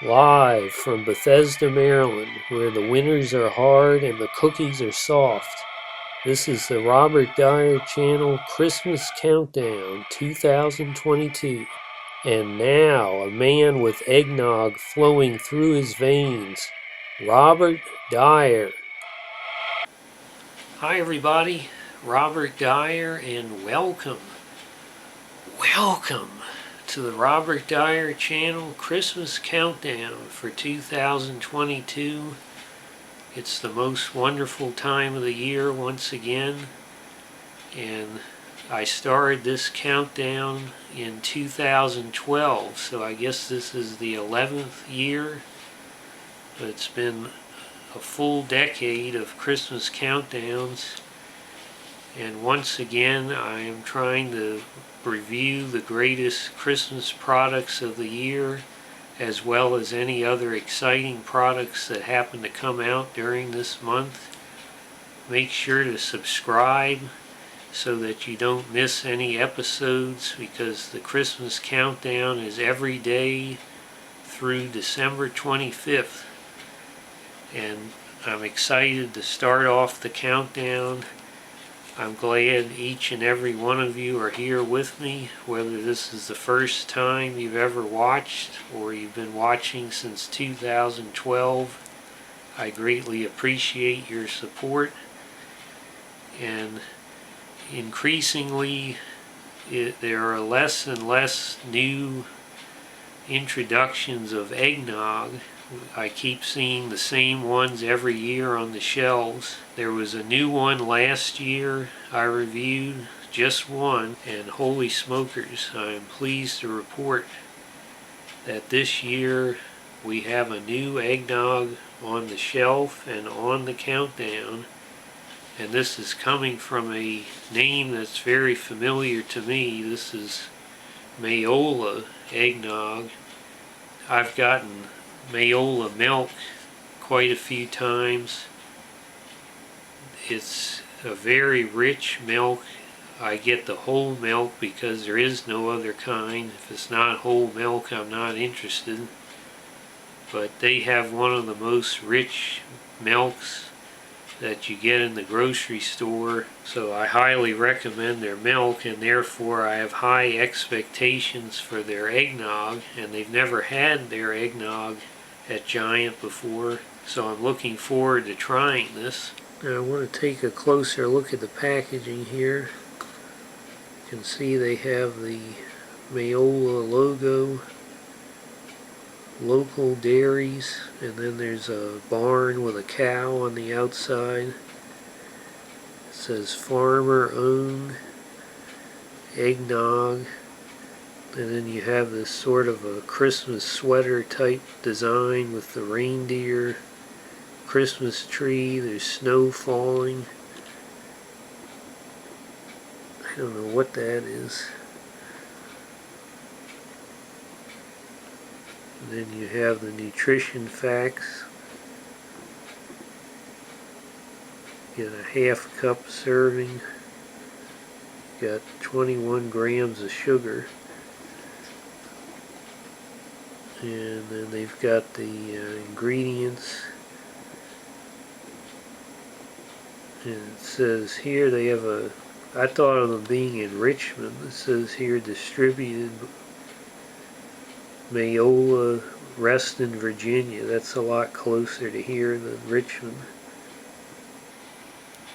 Live from Bethesda, Maryland, where the winters are hard and the cookies are soft. This is the Robert Dyer Channel Christmas Countdown 2022. And now, a man with eggnog flowing through his veins, Robert Dyer. Hi everybody, Robert Dyer, and welcome to the Robert Dyer Channel Christmas Countdown for 2022. It's the most wonderful time of the year once again, and I started this countdown in 2012, so I guess this is the 11th year. But it's been a full decade of Christmas countdowns, and once again I am trying to review the greatest Christmas products of the year, as well as any other exciting products that happen to come out during this month. Make sure to subscribe so that you don't miss any episodes, because the Christmas countdown is every day through December 25th. And I'm excited to start off the countdown. I'm glad each and every one of you are here with me, whether this is the first time you've ever watched or you've been watching since 2012. I greatly appreciate your support, and increasingly there are less and less new introductions of eggnog. I keep seeing the same ones every year on the shelves. There was a new one last year I reviewed, just one, and holy smokers, I am pleased to report that this year we have a new eggnog on the shelf and on the countdown, and this is coming from a name that's very familiar to me. This is Maola eggnog. I've gotten Maola milk quite a few times. It's a very rich milk. I get the whole milk because there is no other kind. If it's not whole milk, I'm not interested. But they have one of the most rich milks that you get in the grocery store, so I highly recommend their milk, and therefore I have high expectations for their eggnog, and they've never had their eggnog at Giant before, so I'm looking forward to trying this. Now I want to take a closer look at the packaging here. You can see they have the Maola logo, local dairies, and then there's a barn with a cow on the outside. It says farmer owned eggnog, and then you have this sort of a Christmas sweater type design with the reindeer, Christmas tree, there's snow falling. I don't know what that is. And then you have the nutrition facts. You get a half cup serving. You got 21 grams of sugar. And then they've got the ingredients. And it says here they have I thought of them being in Richmond. It says here distributed Maola, Reston, Virginia. That's a lot closer to here than Richmond.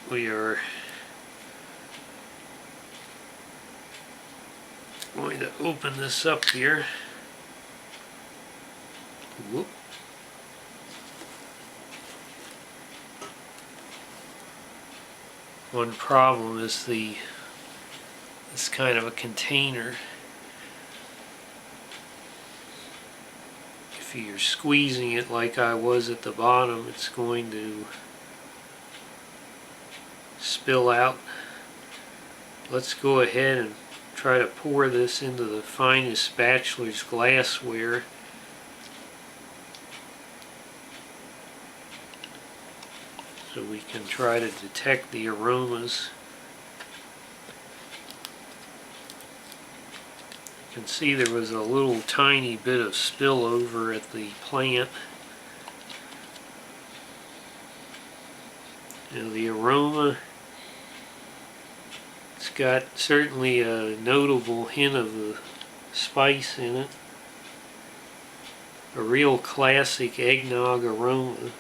We are going to open this up here. Whoop. One problem is this kind of a container. If you're squeezing it like I was at the bottom, it's going to spill out. Let's go ahead and try to pour this into the finest bachelor's glassware. So we can try to detect the aromas. can see there was a little tiny bit of spillover at the plant. Now the aroma, it's got certainly a notable hint of the spice in it. A real classic eggnog aroma.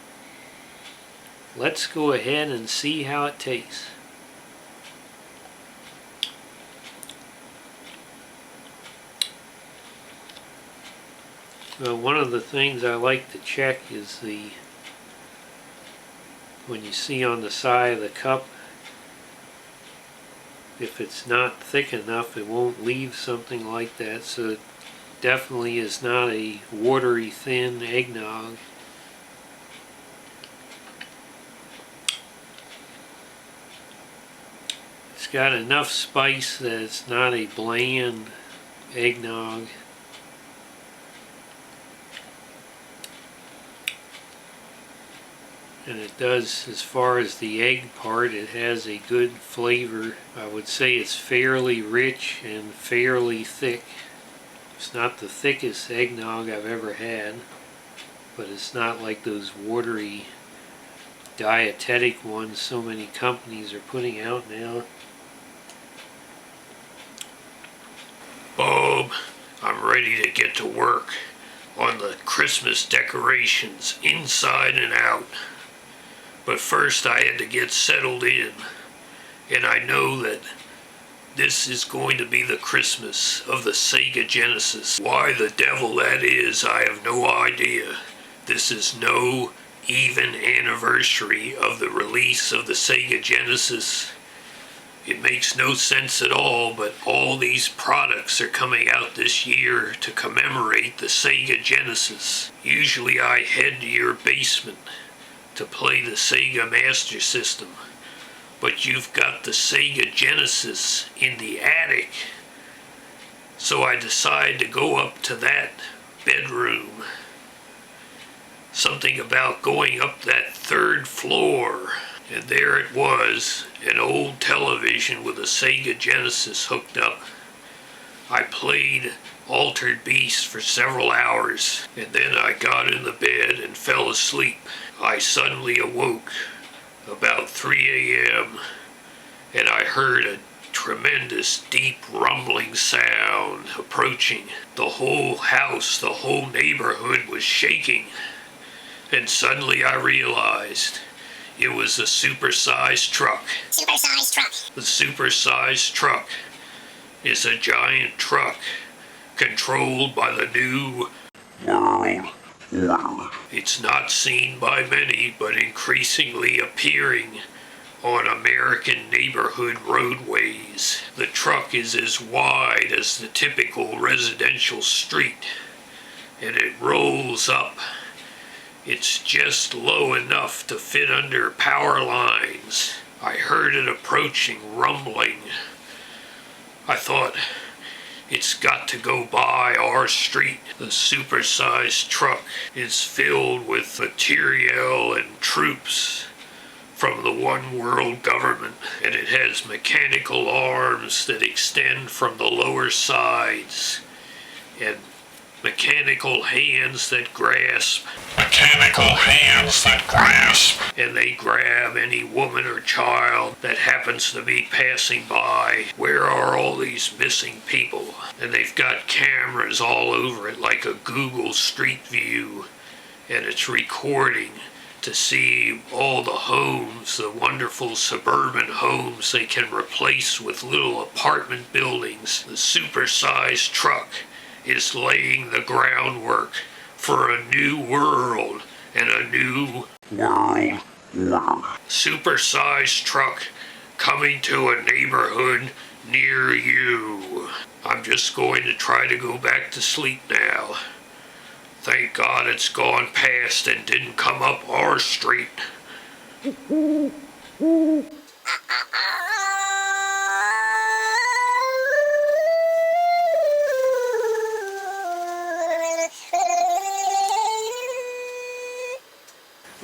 Let's go ahead and see how it tastes. Well, one of the things I like to check is when you see on the side of the cup, if it's not thick enough, it won't leave something like that. So it definitely is not a watery thin eggnog. It's got enough spice that it's not a bland eggnog. And it does, as far as the egg part, it has a good flavor. I would say it's fairly rich and fairly thick. It's not the thickest eggnog I've ever had, but it's not like those watery dietetic ones so many companies are putting out now. Bob, I'm ready to get to work on the Christmas decorations inside and out. But first I had to get settled in, and I know that this is going to be the Christmas of the Sega Genesis. Why the devil that is, I have no idea. This is no even anniversary of the release of the Sega Genesis. It makes no sense at all, but all these products are coming out this year to commemorate the Sega Genesis. Usually I head to your basement to play the Sega Master System, but you've got the Sega Genesis in the attic. So I decided to go up to that bedroom. Something about going up that third floor, and there it was, an old television with a Sega Genesis hooked up. I played Altered Beast for several hours, and then I got in the bed and fell asleep. I suddenly awoke about 3 a.m. and I heard a tremendous deep rumbling sound approaching. The whole house, the whole neighborhood was shaking. And suddenly I realized it was a supersized truck. Supersized truck. The supersized truck is a giant truck controlled by the new world. It's not seen by many, but increasingly appearing on American neighborhood roadways. The truck is as wide as the typical residential street, and it rolls up. It's just low enough to fit under power lines. I heard it approaching, rumbling. I thought, it's got to go by our street. The supersized truck is filled with materiel and troops from the one world government, and it has mechanical arms that extend from the lower sides and mechanical hands that grasp. Mechanical hands that grasp. And they grab any woman or child that happens to be passing by. Where are all these missing people? And they've got cameras all over it like a Google Street View. And it's recording to see all the homes, the wonderful suburban homes they can replace with little apartment buildings. The supersized truck is laying the groundwork for a new world and a new world. Supersized truck coming to a neighborhood near you. I'm just going to try to go back to sleep now. Thank God it's gone past and didn't come up our street.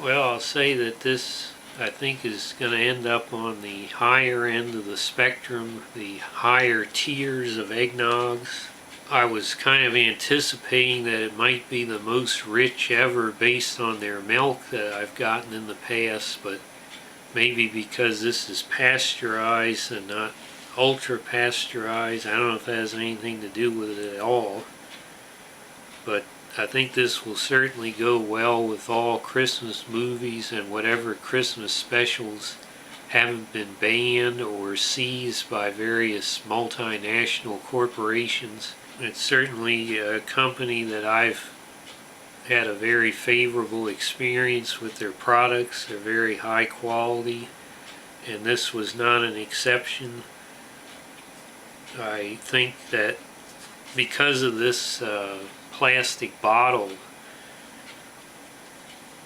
Well, I'll say that this, I think, is going to end up on the higher end of the spectrum, the higher tiers of eggnogs. I was kind of anticipating that it might be the most rich ever based on their milk that I've gotten in the past, but maybe because this is pasteurized and not ultra pasteurized. I don't know if that has anything to do with it at all, but I think this will certainly go well with all Christmas movies and whatever Christmas specials haven't been banned or seized by various multinational corporations. It's certainly a company that I've had a very favorable experience with their products. They're very high quality, and this was not an exception. I think that because of this plastic bottle,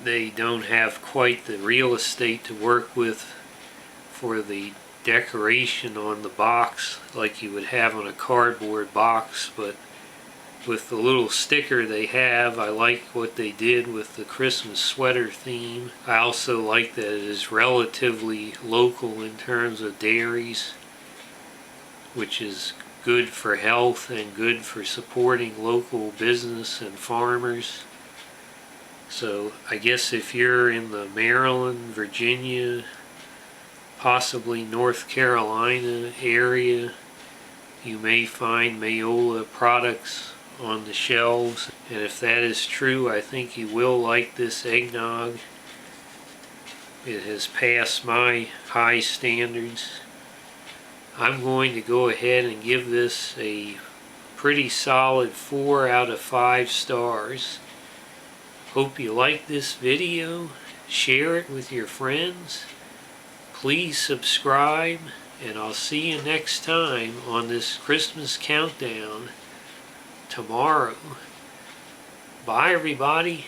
they don't have quite the real estate to work with for the decoration on the box like you would have on a cardboard box, but with the little sticker they have, I like what they did with the Christmas sweater theme. I also like that it is relatively local in terms of dairies, which is good for health and good for supporting local business and farmers. So I guess if you're in the Maryland, Virginia, possibly North Carolina area, you may find Maola products on the shelves, and if that is true, I think you will like this eggnog. It has passed my high standards. I'm going to go ahead and give this a pretty solid 4 out of 5 stars. Hope you like this video. Share it with your friends. Please subscribe, and I'll see you next time on this Christmas countdown tomorrow. Bye, everybody.